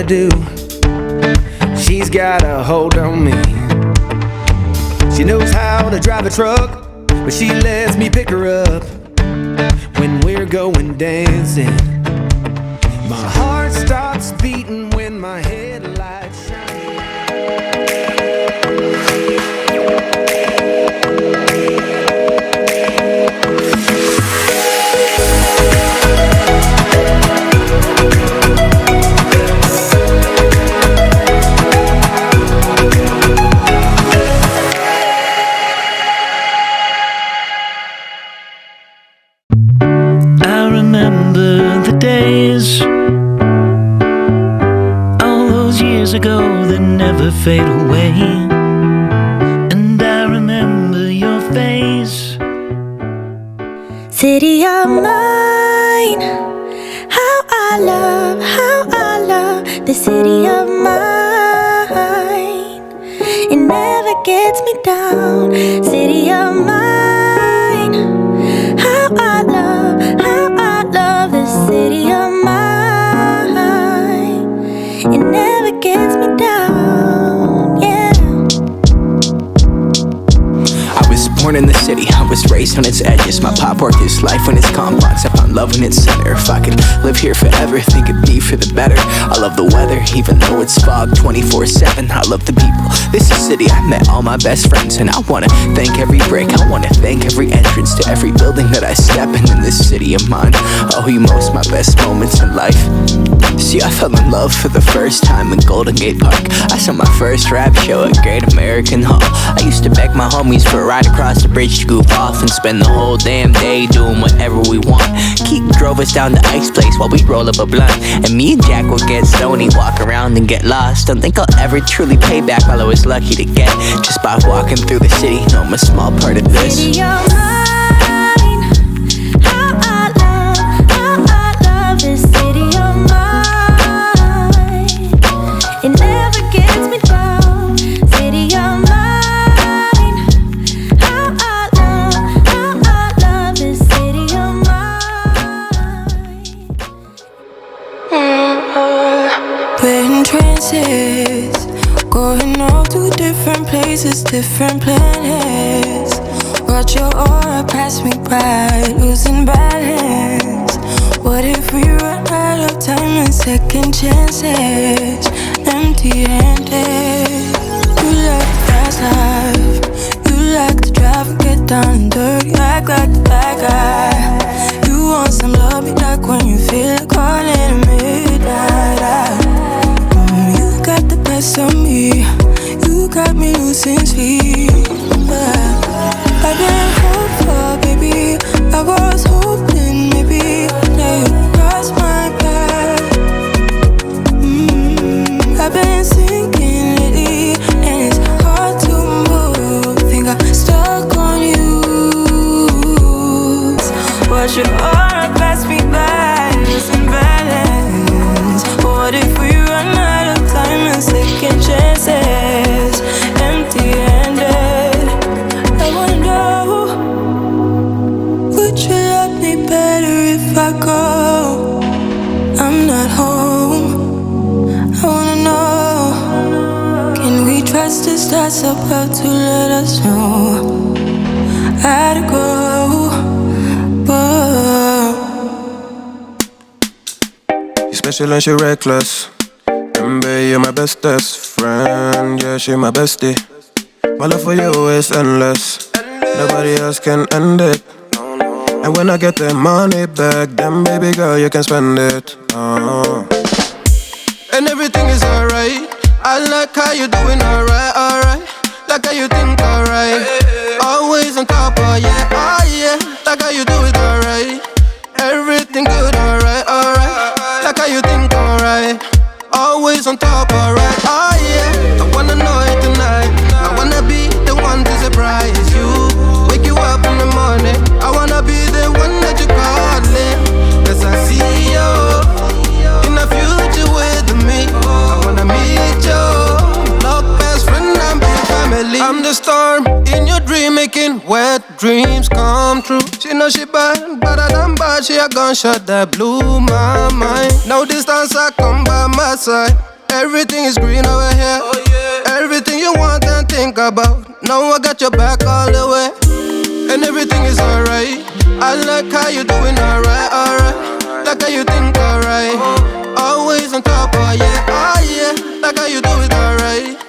I do. She's got a hold on me. She knows how to drive a truck, but she lets me pick her up when we're going dancing. My heart stops beating when my headlights shine. I remember the days, all those years ago that never fade away. And I remember your face. City of mine, how I love the city of mine. It never gets me down. City of mine, how I love the city of mine. It never gets me down, yeah. I was born in the city, I was raised on its edges. My pop worked his life when it's complex. I found love in its center. If I could live here forever, think it'd be for the better. I love the weather, even though it's fog 24/7. I love the people, this is city. I met all my best friends, and I wanna thank every break. I wanna thank every entrance to every building that I step in this city of mine. I owe you most my best moments in life. See, I fell in love for the first time in Golden Gate Park. I saw my first rap show at Great American Hall. I used to beg my homies for a ride across the bridge to goof off and spend the whole damn day doing whatever we want. Keith drove us down to Ike's place while we roll up a blunt, and me and Jack would get stoney, walk around and get lost. Don't think I'll ever truly pay back all I was lucky to get just by walking through the city. No, I'm a small part of this. City of mine, how I love this city of mine. It never gets me down. City of mine, how I love this city of mine. We're in trances, going all to different places, different planets. Watch your aura pass me by, losing balance. What if we run out of time and second chances? Empty-handed. You like the fast life, you like to drive and get down and dirty, act like the bad guy. You want some love, me like when you feel like calling at midnight. You got the best of me, you got me losing sleep. I've been hopeful, baby, I was hoping maybe now you cross my path. I've been sinking lately, and it's hard to move. Think I'm stuck on you. Watch your aura pass me by, losing balance. What if we run out of time and second chances? Empty-handed. I wonder, would you love me better if I go? I'm not home. I wanna know, can we trust the stars about to let us know how to go? You're special and she reckless. Remember, you're my bestest friend. Yeah, she my bestie. My love for you is endless. Nobody else can end it. And when I get the money back, then baby girl, you can spend it. And everything is alright. I like how you doing alright, alright. Like how you think alright. Always on top, oh yeah, oh yeah. Like how you do it alright. Everything good, alright, alright. Like how you think alright. Always on top, alright, oh yeah. I wanna know it tonight. I wanna be the one to surprise you. Wake you up in the morning. I wanna be the one that you calling. Cause I see you in the future with me. I wanna meet you. Love best friend and big family. I'm the storm in your dream, making wet dreams come true. She know she bad, better than bad. She a gunshot that blew my mind. No distance, I come by my side. Everything is green over here. Everything you want and think about. Now I got your back all the way. And everything is alright. I like how you doing alright, alright. Like how you think alright. Always on top, oh yeah, like how you do it alright.